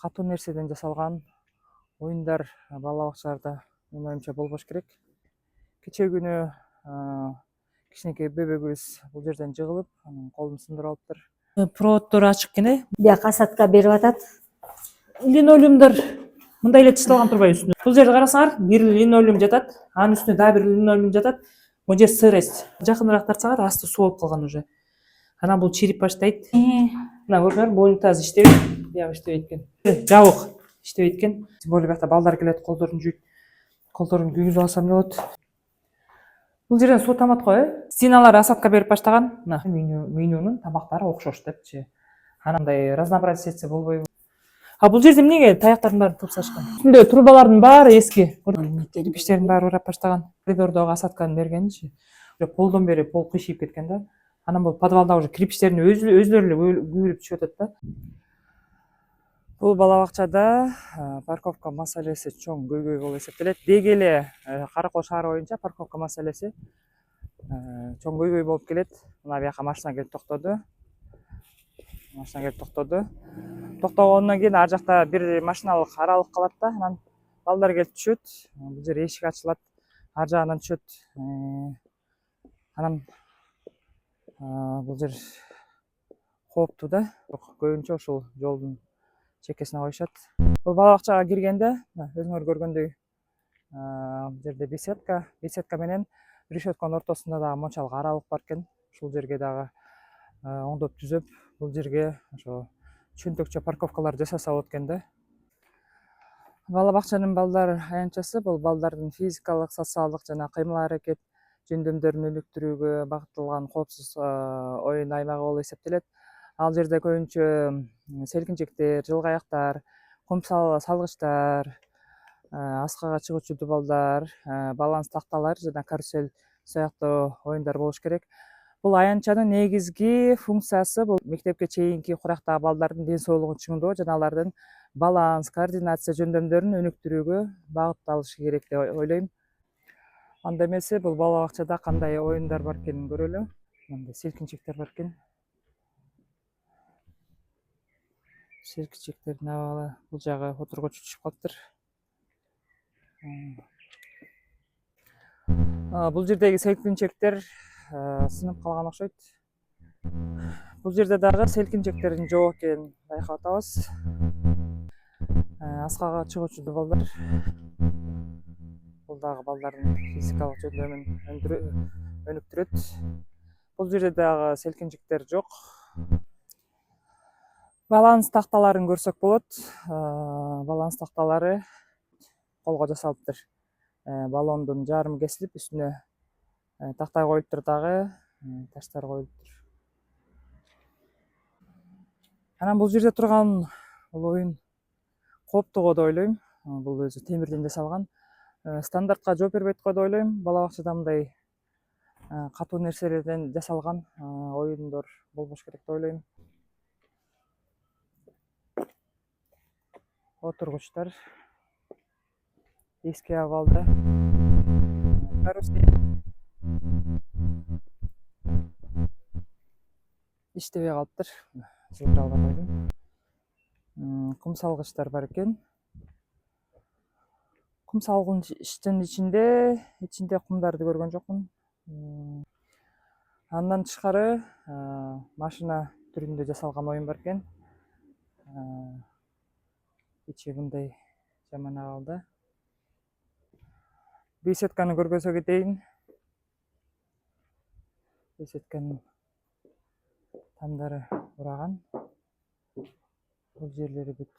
катуу нерседен жасалган оюндар бала бакчаларда менин оюмча болбош керек. Кечээ күнү кичинекей бөбөгүбүз бул жерден жыгылып, анан колун сындырып алыптыр. Проводдор ачык экен, Бияка асадка берип атат. Линолеумдар мындай эле тышталган турбайбы үстүнө. Бул жерде карасаңар, бир линолеум жатат, анын үстүнө дагы бир линолеум жатат. Бул жер сырость. Жакыныраак тартсаңар, асты суу болуп калган уже. Анан бул чирип баштайт. Мына көрдүңөр, бул унитаз иштебейт, бияк иштебейт экен. Жабык иштебейт экен. Тем более биякта балдар келет, колдорун жуйт. Колдорун күйгүзүп алсам эле болот. Бул жерден суу тамат го, Стеналар асадка берип баштаган. Мына менюнун тамактары окшош депчи. Анандай разнообразие этсе болбойбу? Бул жерде эмнеге таяктардын баарын топсашкан? Үстүндө трубалардын баары эски. Кирпичтердин баары урап баштаган. Коридордогу асадканын бергеничи. Полдон бери пол кыйшыйып кеткен да. Анан бул подвалда уже кирпичтердин өзлөрү эле күйүлүп түшүп атат да. Бул бала бакчада парковка маселеси чоң көйгөй болуп эсептелет. Деги эле Каракол шаары боюнча парковка маселеси чоң көйгөй болуп келет. Мына бияка машина келип токтоду. Токтогондон кийин ар жакта бир машиналык аралык калат да, анан балдар келип түшөт. Бул жер эшик ачылат, ар жагынан түшөт. Анан бул жер кооптуу да. Көбүнчө ушул жолдун чекесине коюшат. Бул бала бакчага киргенде, өзүңөр көргөндөй, бул жерде беседка менен решетканын ортосунда дагы мончалык аралык бар экен. Ушул жерге дагы оңдоп түзөп, бул жерге ошо чөнтөкчө парковкалар жасаса болот экен да. Бала бакчанын балдар аянтчасы бул балдардын физикалык, социалдык жана кыймыл аракет жөндөмдөрүн өнүктүрүүгө багытталган коопсуз оюн аймагы болуп эсептелет. Ал жерде көбүнчө селкинчектер, жылгаяктар, кум салгычтар, аскага чыгуучу дубалдар, баланс такталары жана карусель сыяктуу оюндар болуш керек. Бул аянтчанын негизги функциясы бул мектепке чейинки курактагы балдардын ден соолугун чыңдоо жана алардын баланс, координация жөндөмдөрүн өнүктүрүүгө багытталышы керек деп ойлойм. Анда эмесе бул бала бакчада кандай оюндар бар экенин көрөлү. Мындай селкинчектер бар экен. Селкинчектердин абалы бул жагы отургучу түшүп калыптыр. Бул жердеги селкинчектер сынып калган окшойт. Бул жерде дагы селкинчектердин жок экенин байкап атабыз. Аскага чыгуучу дубалдар. Бул дагы балдардын физикалык жөндөмүн өнүктүрөт. Бул жерде дагы селкинчектер жок. Баланс такталарын көрсөк болот. Баланс такталары колго жасалыптыр. Баллондун жарымы кесилип, үстүнө тактай коюлуптур, дагы таштар коюлуптур. Анан бул жерде турган бул оюн кооптуу го деп ойлойм. Бул өзү темирден жасалган. Стандартка жооп бербейт го деп ойлойм. Бала бакчада мындай катуу нерселерден жасалган оюндар болбош керек деп ойлойм. Отургучтар эски абалда. Карусель иштебей калыптыр. Жылтырап атпайдым. Кум салгычтар бар экен. Кум салгычтын ичинде кумдарды көргөн жокмун. Андан тышкары машина түрүндө жасалган оюн бар экен. Ичи мындай жаман абалда. Беседканы көргөзө кетейин. Беседканын тамдары ураган. Бул жерлери бүт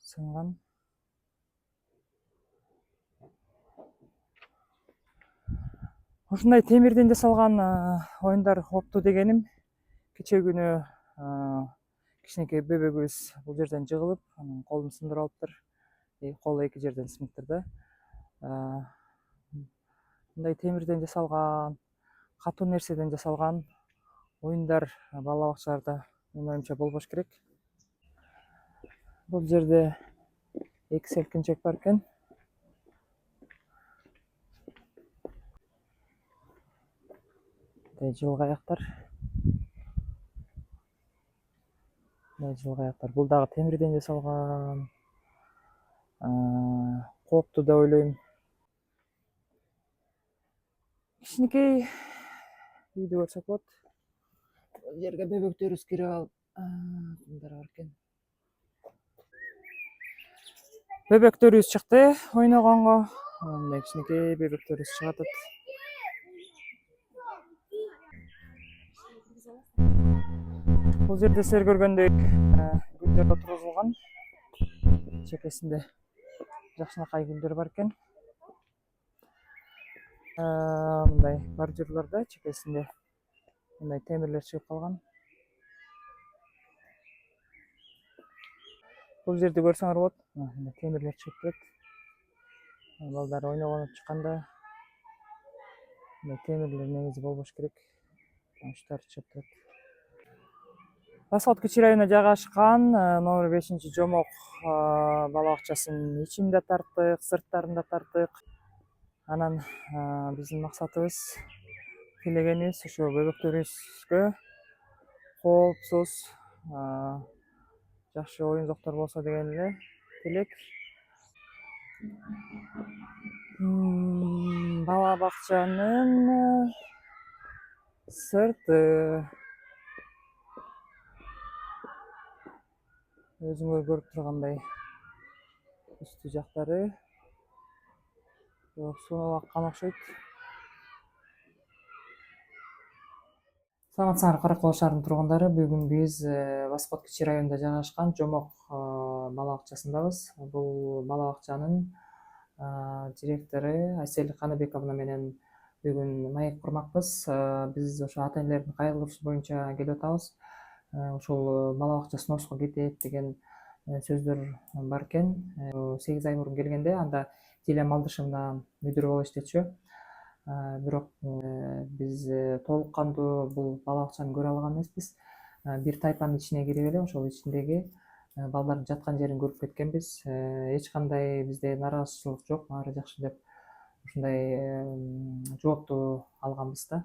сынган. Ушундай темирден жасалган оюндар кооптуу дегеним. Кечээ күнү кичинекей бөбөгүбүз бул жерден жыгылып, анан колун сындырып алыптыр. Колу эки жерден сыныптыр да. Мындай темирден жасалган, катуу нерседен жасалган оюндар бала бакчаларда менин оюмча болбош керек. Бул жерде эки селкинчек бар экен. Жылгаяктар. Бул дагы темирден жасалган. кооптуу деп ойлойм. Кичинекей үйдү көрсөк болот. Бул жерге бөбөктөрүбүз кирип алып, кимдер бар экен? Бөбөктөрүбүз чыкты ойногонго. Мындай кичинекей бөбөктөрүбүз чыгып атат. Бул жерде силер көргөндөй гүлдөр отургузулган. Чекесинде жакшынакай гүлдөр бар экен. Мындай бордюрларда чекесинде мындай темирлер чыгып калган. Бул жерде көрсөңөр болот. Мындай темирлер чыгып турат. Балдар ойногону чыкканда мындай темирлер негизи болбош керек. Таштар чыгып турат. Баскот Кичи районуна жайгашкан номер 5-Жомок бала бакчасынын ичин да тарттык, сырттарын да тарттык. Анан биздин максатыбыз, тилегенибиз ошо бөбөктөрүбүзгө коопсуз, жакшы оюнзоктор болсо деген эле тилек. Бала бакчанын сырты өзүңөр көрүп тургандай үстү жактары сунуп аккан окшойт. Саламатсыңар Каракол шаарынын тургундары. Бүгүн биз Баскот Кичи районунда жайгашкан Жомок бала бакчасындабыз. Бул бала бакчанын директору Айсель Каныбековна менен бүгүн маек курмакпыз. Биз ошо ата-энелердин кайгылуусу боюнча келип атабыз. Ушул бала бакча сноско кетет деген сөздөр бар экен. 8 ай мурун келгенде анда Диля Малдышевна мүдүр болуп иштечү. Бирок биз толук кандуу бул бала бакчаны көрө алган эмеспиз. Бир тайпанын ичине кирип эле ошол ичиндеги балдардын жаткан жерин көрүп кеткенбиз. Эч кандай бизде нааразычылык жок, баары жакшы деп ушундай жоопту алганбыз да.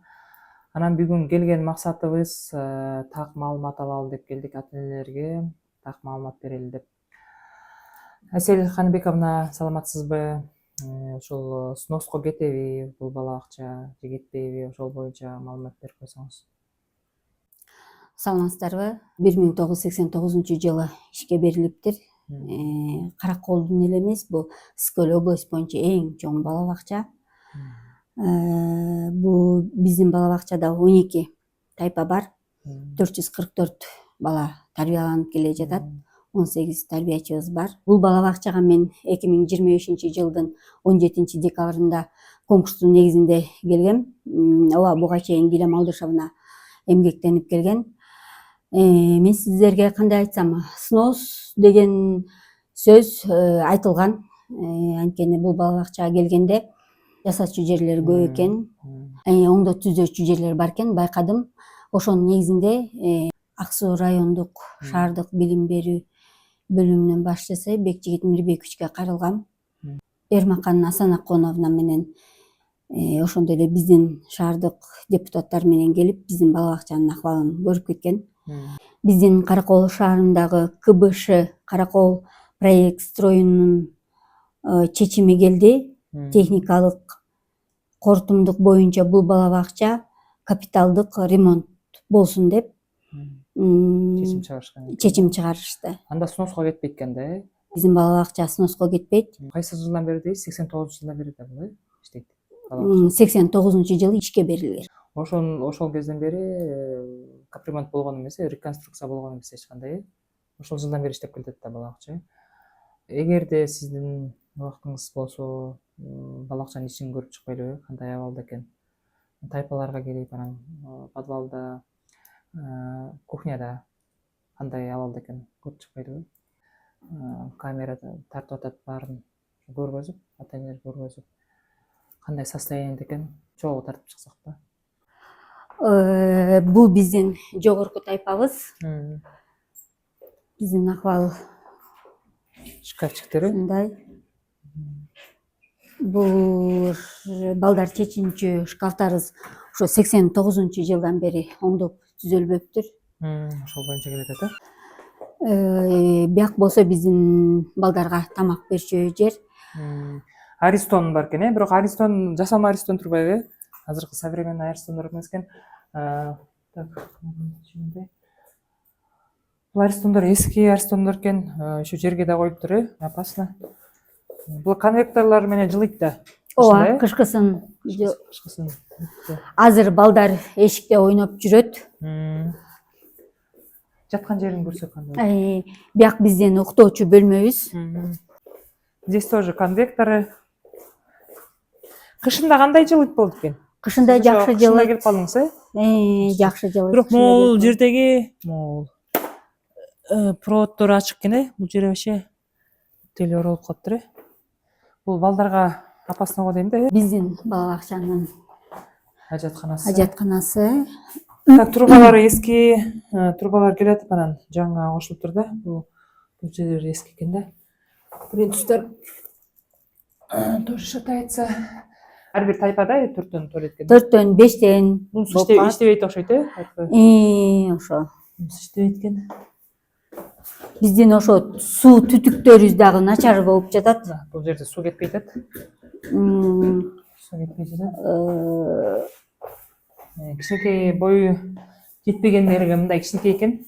Анан бүгүн келген максатыбыз так маалымат алалы деп келдик, ата-энелерге так маалымат берели деп. Айсель Каныбековна, саламатсызбы? Ушул сноско кетеби бул бала бакча же кетпейби? Ошол боюнча маалымат берип койсоңуз. Саламатсыздарбы? 1989-жылы ишке берилиптир. Караколдун эле эмес, бул Ысык-Көл область боюнча эң чоң бала бакча. Бул биздин бала бакчада 12 тайпа бар. 444 бала тарбияланып келе жатат. 18 тарбиячыбыз бар. Бул бала бакчага мен 2025-жылдын 17 декабрында конкурстун негизинде келгем. Ооба, буга чейин Диля Малдышевна эмгектенип келген. Мен сиздерге кандай айтсам, снос деген сөз айтылган. Анткени бул бала бакчага келгенде жасачу жерлери көп экен, оңдо түзөчү жерлер бар экен, байкадым. Ошонун негизинде Ак Суу райондук шаардык билим берүү бөлүмүнүн башчысы Бекжигит Мирбековичке кайрылгам. Эрмакан Асанаконовна менен ошондой эле биздин шаардык депутаттар менен келип, биздин бала бакчанын акыбалын көрүп кеткен. Биздин Каракол шаарындагы КБШ Каракол проект строюнун чечими келди. Техникалык кортумдук боюнча бул бала бакча капиталдык ремонт болсун деп чечим чыгарышты. Анда сноско кетпейт экен да? Биздин бала бакча сноско кетпейт. Кайсы жылдан бери дейсиз? 89-жылдан бери да бул иштейт. 89-жылы ишке берилген. Ошол кезден бери капремонт болгон эмес, реконструкция болгон эмес эч кандай. Ошол жылдан бери иштеп келатат да бала бакча. Эгерде сиздин убактыңыз болсо, бала бакчанын ичин көрүп чыкпайлыбы, кандай абалда экен? Тайпаларга кирип, анан подвалда, кухняда кандай абалда экен көрүп чыкпайлыбы? Камера тартып атат баарын көргөзүп, ата-энелер көргөзүп, кандай состояниеде экен чогуу тартып чыксак да. Бул биздин жогорку тайпабыз. Биздин акыбал шкафчиктери мындай. Бул балдар чечинчү шкафтарыбыз ошо 89-жылдан бери оңдоп түзөлбөптүр. Ошол боюнча келет да. Бияк болсо биздин балдарга тамак берчү жер. Аристон бар экен, бирок Аристон жасалма Аристон турбайбы? Азыркы современный Аристондар эмес экен. Так, бул Аристондар эски Аристондар экен, ошо жерге да коюптур, опасно. Бул конвекторлор менен жылыйт да. ооба, кышкысын Кышкысын. азыр балдар эшикте ойноп жүрөт. Жаткан жерин көрсөк кандай. Бияк биздин уктоочу бөлмөбүз. Здесь тоже конвекторы. Кышында кандай жылыйт болду экен? Кышында жакшы Кышында жылыйт. келип калдыңыз, Жакшы жылыйт. Бирок могул жердеги проводдор ачык экен, бул жер вообще тел оролуп калыптыр. Бул балдарга опасно го дейм да. Биздин бала бакчанын Ажатканасы. ажатканасы. Так, трубалары эски, трубалар келатып анан жаңы кошулуптур да. Бул жерлер эски экен да. Принцтер тоже шатается. Ар бир тайпада 4төн туалет экен. 4төн 5тен. Бунусу иштебейт окшойт, Ошо. Бунусу иштебейт экен. Биздин ошо суу түтүктөрүбүз дагы начар болуп жатат. Бул жерде суу кетпей жатат. Суу кетпей жатат. Кичинекей бою жетпегендерге мындай кичинекей экен.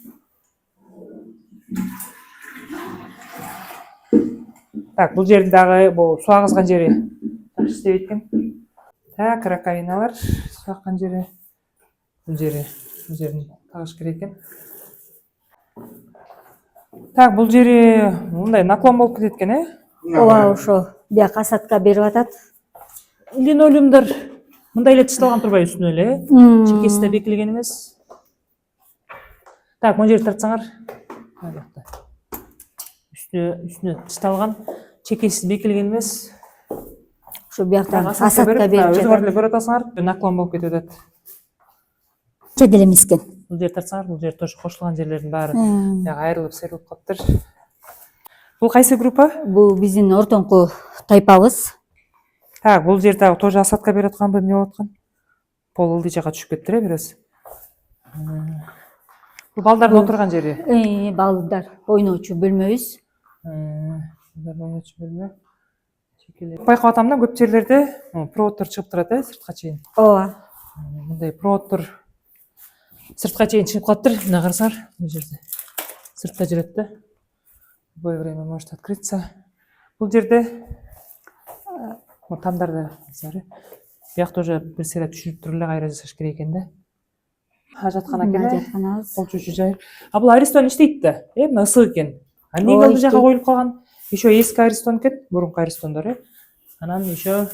Так, бул жерде дагы суу агызган жери жакшы иштебейт экен. Так, раковиналар, суу аккан жери. Бул жерин тагыш керек экен. Так, бул жери мындай наклон болуп кетет экен, Ооба, ошо бияк асадка берип атат. Линолеумдар мындай эле тышталган турбайбы үстүнө эле, чекеси да бекилген эмес. Так, мына жерди тартсаңар. Үстүнө тышталган, чекеси бекилген эмес. Ошо бияктан асадка берип өзүңөр жатат. эле көрүп атасыңар, наклон болуп кетип атат. Чеделе эмес экен. Бул жерди тартсаңар, бул жер тоже кошулган жерлердин баары айрылып серилип калыптыр. Бул кайсы группа? Бул биздин ортоңку тайпабыз. Так, бул жер дагы тоже асадка берип атканбы, эмне болуп аткан? Пол ылдый жака түшүп кетиптир, бир аз. Бул балдардын отурган жери. Балдар ойноочу бөлмөбүз. Байкап атам да, көп жерлерде проводдор чыгып турат, сыртка чейин. Ооба. Мындай проводдор сыртка чейин чыгып калыптыр. Мына карасаңар, бул жерде. Сыртта жүрөт да. В любое время может открыться. Бул жерде тамдарды сары. Бияк тоже бир сыйра түшүрүп туруп эле кайра жасаш керек экен да. Ажаткана экен. Ажатканабыз. Кол чучу жай. Бул Аристон иштейт да. Мына ысык экен. Эмнеге ылдый жака коюлуп калган? Еще эски Аристон экен, мурунку Аристондор, Анан еще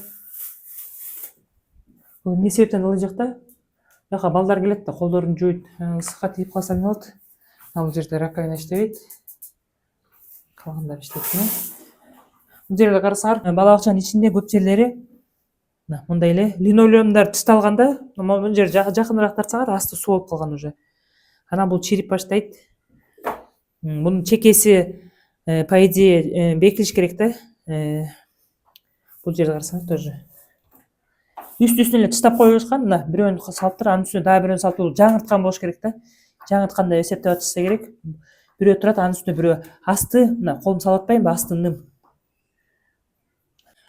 эмне себептен ылдый жакта? Жака балдар келет да, колдорун жууйт. Ысыкка тийип калса эмне болот? Бул жерде раковина иштебейт. Калгандар иштейт экен. Бул жерде карасаңар, бала бакчанын ичинде көп жерлери мындай эле линолеумдар тышталганда, бул жер жакыныраак тартсаңар, асты суу болуп калган уже. Анан бул чирип баштайт. Бунун чекеси по идее бекилиш керек да. Бул жерде карасаңар тоже. Үстүнө эле тыштап коюлушкан, мына бирөөнү салыптыр, анын үстүнө дагы бирөөнү салып, жаңырткан болуш керек да. Жаңырткандай эсептеп атышса керек. Бирөө турат, анын үстүнө бирөө асты, мына колум салып атпайбы, асты ным.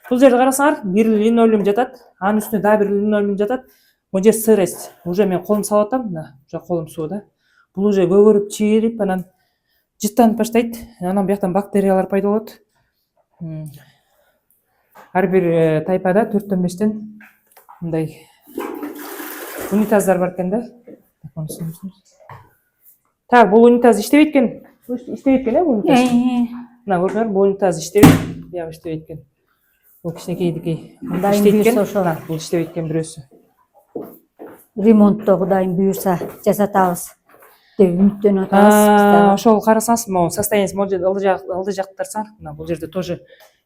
Бул жерде карасаңар, бир линолеум жатат, анын үстүнө дагы бир линолеум жатат. Бул жер сырость. Уже мен колум салып атам, мына, уже колум сууда. Бул уже көгөрүп, чирип, анан жыттанып баштайт. Анан бияктан бактериялар пайда болот. Ар бир тайпада 4төн 5тен мындай унитаздар бар экен да. Так, бул унитаз иштебейт экен. Иштебейт экен, бул унитаз. Мына көрсөңөр, бул унитаз иштебейт. Бияк иштебейт экен. Бул кичинекейдики иштейт экен. Бул иштебейт экен бирөөсү. Ремонтту Кудайым буюрса жасатабыз деп үмүттөнүп атабыз. Ошол карасаңыз, могу состояниясы ылдый жакты тарсаңар, мына бул жерде тоже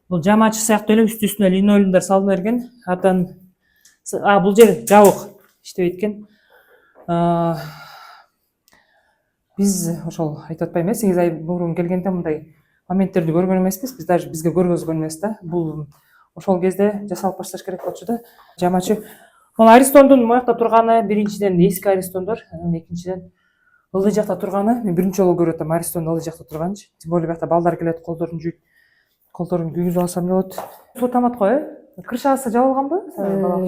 бул жамаачы сыяктуу эле үстүнө линолеумдар салына берген. Атан бул жер жабык иштебейт экен. Биз ошол айтып атпайбы, 8 ай мурун келгенде мындай моменттерди көргөн эмеспиз. Биз даже бизге көргөзгөн эмес да. Бул ошол кезде жасалып башташ керек болчу да. Жамаачы. Бул Аристондун моякта турганы биринчиден эски Аристондор, анан экинчиден ылдый жакта турганы. Мен биринчи жолу көрүп атам Аристондун ылдый жакта турганын. Тем более биякта балдар келет, колдорун жууйт. колдорун күйгүзүп алсам эле болот. Суу тамат го, крышасы жабылганбы?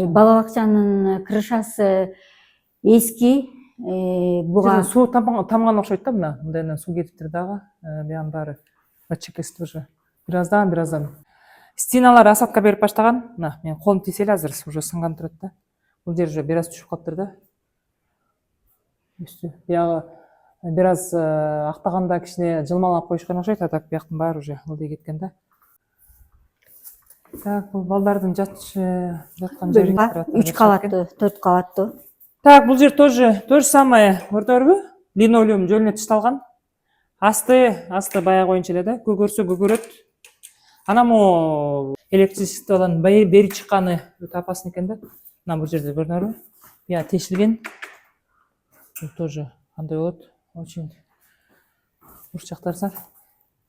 Бала бакчанын крышасы эски. Буга Суу тамган окшойт да мына. Мындайынан суу кетиптир дагы. Буягын баары чекеси тоже. Бираздан. Стеналар осадка берип баштаган. Мына менин колум тийсе эле азыр уже сынган турат да. Бул жер уже бир аз түшүп калыптыр да. Үстү. Биягы бир аз актаганда кичине жылмалап коюшкан окшойт, а так бияктын баары уже ылдый кеткен да. Так, бул балдардын жаткан жери. 3 кабаттуу, 4 кабаттуу. Так, бул жер тоже то же самое, көрдүңөрбү? Линолеум жөлүнө ташталган. Асты баягы боюнча эле да, көгөрсө көгөрөт. Анан могу электричестводон бери чыкканы өтө опасно экен да. Мына бул жерде көрдүңөрбү? Бия тешилген. Бул тоже кандай болот? Очень урчактарса.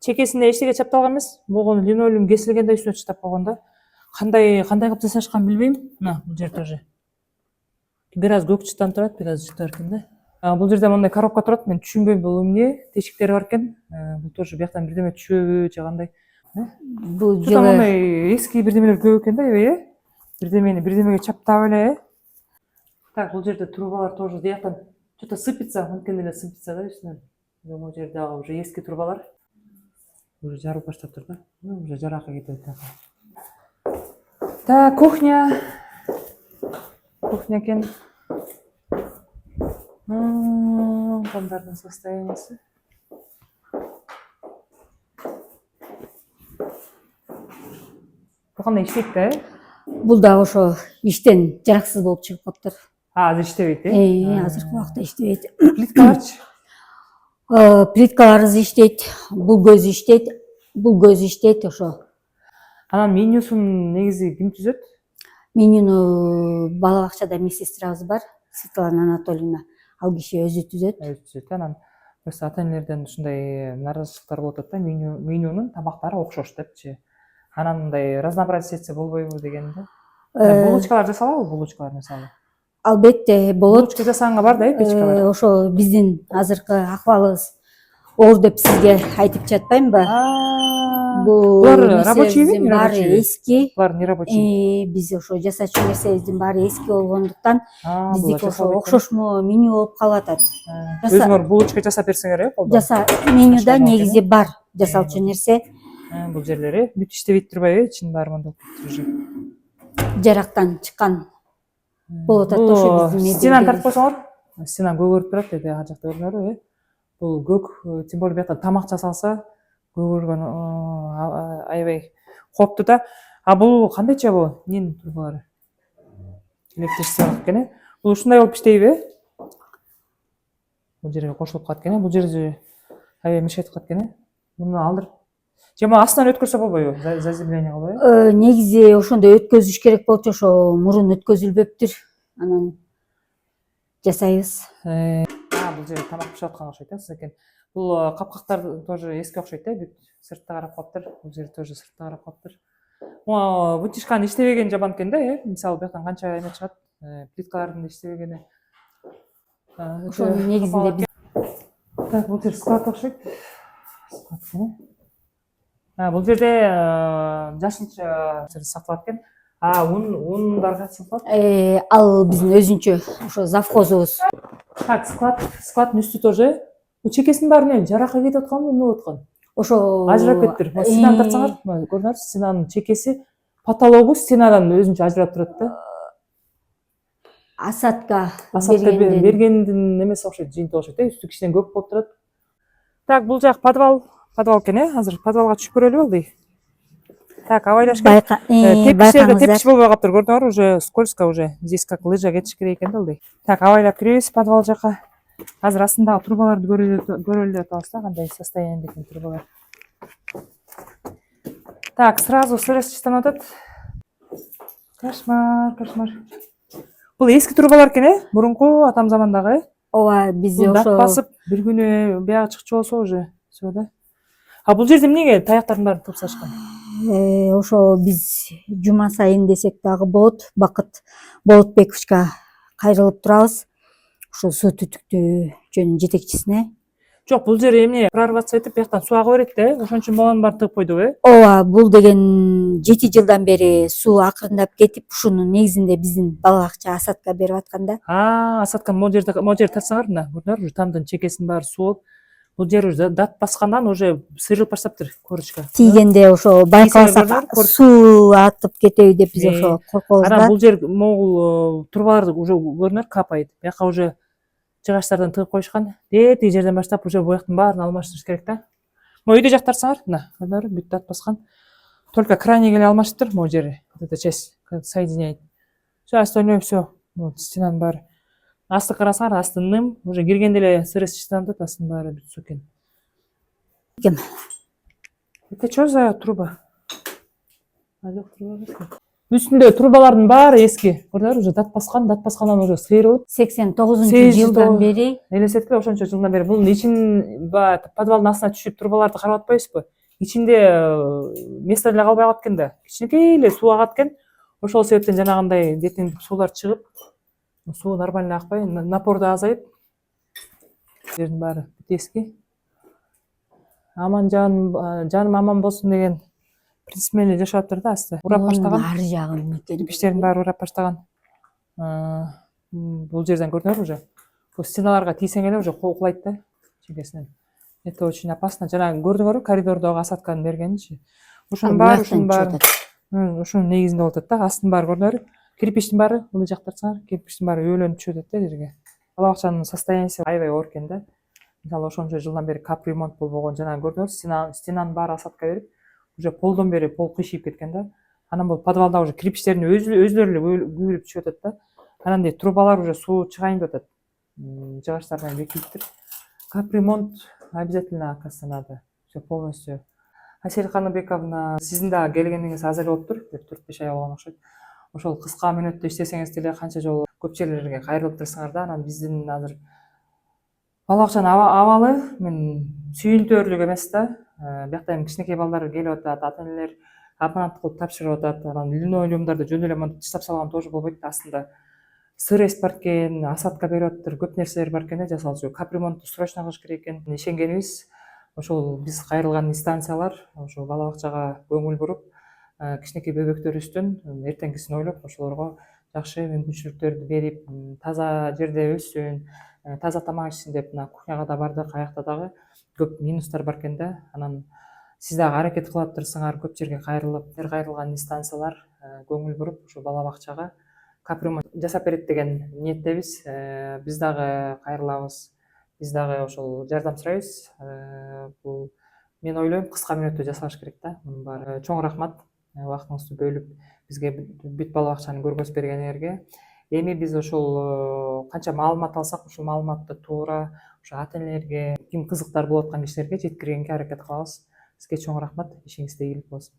Чекесинде эчтеке чапталган эмес. Могу линолеум кесилгенде үстүнө чаптап койгон да. Кандай кылып жасашканын билбейм. Мына бул жер тоже. Бир аз көк чыттан турат, бир аз жыттар экен да. Бул жерде мындай коробка турат. Мен түшүнбөйм бул эмне, тешиктери бар экен. Бул тоже бияктан бирдеме түшөбү же кандай? Бул жылы мындай эски бирдемелер көп экен да, эбей, бирдемеге чаптап эле. Так, бул жерде трубалар тоже бияктан что-то сыпется, анткени эле сыпется да үстүнөн. Бул жерде дагы уже эски трубалар. Уже жарып баштаптыр да. Уже жаракка кетет. Так, кухня экен. Кондардын состояниясы. Бул кандай иштейт да? Бул да ошо иштен жараксыз болуп чыгып калыптыр. Азыр иштебейт, Азыркы убакта иштебейт. Плиткаларчы? Плиткаларыбыз иштейт, бул көз иштейт ошо. Анан менюсун негизи ким түзөт? Менюну бала бакчада медсестрабыз бар, Светлана Анатольевна. Ал киши өзү түзөт. Анан просто ата энелерден ушундай наразычылыктар болуп атат да, менюнун тамактары окшош депчи. Анан мындай разнообразие этсе болбойбу деген да. Булочкалар жасалабы, булочкалар мисалы? Албетте болот. Булочка жасаганга бар да, печкалар. Ошо биздин азыркы акыбалыбыз оор деп сизге айтып жатпаймынбы? Булар рабочийби? Баары эски. Булар не рабочий. Биз ошо жасачу нерсебиздин баары эски болгондуктан биздики ошо окшош окшошмо меню болуп калып атат. Өзүңөр булочка жасап берсеңер, колдо. Менюда негизи бар жасалчу нерсе. Бул жерлери бүт иштебейт турбайбы, ичинин баары мындай уже. Жарактан чыккан болуп атат ошо биздин стенаны тартып койсоңор, стенаны көгөрүп турат деди, ар жакта көрдүңөрбү? Бул көк, тем более бияка тамак жасалса, көгөргөн аябай кооптуу да. Бул кандайча бул? Эмненин трубалары? Электричестволук экен. Бул ушундай болуп иштейби? Бул жерге кошулуп калат экен. Бул жерде аябай мешайтып калат экен. Муну алдырып же могу астынан өткөрсө болбойбу? Заземление кылбайбы? Негизи ошондой өткөзүш керек болчу, ошо мурун өткөзүлбөптүр. Анан жасайбыз. Бул жерде тамак пишип аткан окшойт да, экен. Бул капкактар тоже эски окшойт да, бүт сыртта карап калыптыр. Бул жер тоже сыртта карап калыптыр. Вытяжканы иштебеген жаман экен да, мисалы бияктан канча эме чыгат, плиткалардын да иштебегени. Ошонун негизинде так, бул жер склад окшойт. Склад экен. Бул жерде жашылча сакталат экен. Ундар кантип сакталат? Ал биздин өзүнчө ошо завхозубуз. Так, складдын үстү тоже. Бул чекесинин баары эмне? Жаракка кетип атканбы, эмне болуп аткан? Ошо ажырап кетиптир. Стенаны тартсаңар, көрүңөр, стенанын чекеси, потологу стенадан өзүнчө ажырап турат да. Осадка бергендин эмеси окшойт, жыйынтыгы окшойт да, үстү кичине көк болуп турат. Так, бул жак подвал экен, азыр подвалга түшүп көрөлү болду. Так, абайлаш керек. Тепкичтерде тепкич болбой калыптыр, көрдүңөр, уже скользко уже. Здесь как лыжа кетиш керек экен да болду. Так, абайлап киребиз подвал жакка. Азыр астындагы трубаларды көрөлү деп атабыз да, кандай состояниеде экен трубалар. Так, сразу сырыс чыстанып атат. Кошмар. Бул эски трубалар экен, мурунку атам замандагы. Ооба, биз ошо ошо басып бир күнү бияга чыкчу болсо уже всё да. Бул жерде эмнеге таяктардын баарын топсашкан? Ошо биз жума сайын десек дагы болот, Бакыт Болотбековичке кайрылып турабыз. Ошо суу түтүктүү жөнүнүн жетекчисине. Жок, бул жер эмне прорваться этип бияктан суу ага берет да. Ошон үчүн баланы баары тыгып койдук ооба, бул деген 7 жылдан бери суу акырындап кетип, ушунун негизинде биздин бала бакча асадка берип аткан да. Асадка могу жерди тартсаңар мына, көрдүңөрбү, уже тамдын чекесинин баары суу болуп, бул жер уже дат баскандан уже сыйрылып баштаптыр корочка. Тийгенде ошо байкалсак көрдүңөр, суу атып кетеби деп биз ошо коркобуз анан да. бул жер могул трубалар уже көрдүңөр капайт. Бияка уже жыгачтардан тыгып коюшкан. Тиги жерден баштап уже буяктын баарын алмаштырыш керек да. Могу үйдө жактарсаңар, мына, көрдүңөрбү, бүт дат баскан. Только крайне эле алмаштыр, могу жери. Вот эта часть соединяет. Все, остальное все. Вот стенанын баары. Асты карасаңар, асты ным, уже киргенде эле сырыс чистандат, астынын баары бүт суу экен. Ким? Это что за труба? Үстүндө трубалардын баары эски. Көрдүңөр, уже дат баскандан уже сыйрылып. 89-жылдан бери. Элестеткиле, ошончо жылдан бери. Бунун ичин подвалдын астына түшүп трубаларды карап атпайсызбы? Ичинде место эле калбай калат экен да. Кичинекей эле суу агат экен. Ошол себептен жанагындай детиңдип суулар чыгып, суу нормально акпай, напор да азайып. Жердин баары эски. Аман жаным аман болсун деген принцип менен жашаптыр да, асты. Урап баштаган. Ар жагын Кирпичтердин баары урап баштаган. Бул жерден көрдүңөр уже. Бул стеналарга тийсең эле уже кулайт да чекесинен. Это очень опасно. Жана көрдүңөрбү, коридордогу асадканы бергенинчи. Ушунун баары, ушунун негизинде болуп атат да. Астын баары көрдүңөр. Кирпичтин баары, муну жактырсаңар, кирпичтин баары өөлөнүп түшүп атат да жерге. Бала бакчанын состояниясы аябай оор экен да. Мисалы ошончо жылдан бери капремонт болбогон, жана көрдүңөр, стенанын баары асадка берип, уже полдон бери пол кыйшыйып кеткен да. Анан бул подвалда уже кирпичтердин өзүлөрү эле күйүлүп түшүп атат да. Анан трубалар уже суу чыгайын деп атат. Жыгачтардан бекиттир. Капремонт обязательно, оказывается, надо. Все полностью. Асель Каныбековна, сиздин дагы келгениңиз аз эле болуптур, 4-5 ай болгон окшойт. Ошол кыска мүнөттө иштесеңиз деле канча жолу көп жерлерге кайрылып турсуңар да. Анан биздин азыр бала бакчанын абалы мен сүйүнтөрлүк эмес да. Биякта эми кичинекей балдар келип атат, ата энелер абонент кылып тапшырып атат. Анан линолеумдарды жөн эле монтип таштап салган тоже болбойт да. Астында сырес бар экен, асадка берип атыптыр, көп нерселер бар экен да. Жасалчу капремонтту срочно кылыш керек экен. Ишенгенибиз ошол биз кайрылган инстанциялар ошо бала бакчага көңүл буруп, кичинекей бөбөктөрүбүздүн эртеңгисин ойлоп, ошолорго жакшы мүмкүнчүлүктөрдү берип, таза жерде өссүн, таза тамак ичсин деп мына кухняга да бардык, аякта дагы көп минустар бар экен да. Анан сиз дагы аракет кылып атырсыңар, көп жерге кайрылган инстанциялар көңүл буруп, ошо бала бакчага капремонт жасап берет деген ниеттебиз. Биз дагы кайрылабыз, биз дагы ошол жардам сурайбыз. Бул мен ойлойм кыска мүнөттө жасалыш керек да. Мунун баары чоң рахмат, убактыңызды бөлүп бизге бүт бала бакчаны көргөзүп бергениңерге. Эми биз ошол канча маалымат алсак, ушул маалыматты туура ошо ата энелерге, ким кызыктар болуп аткан кишилерге жеткиргенге аракет кылабыз. Сизге чоң рахмат, ишиңизде ийгилик болсун.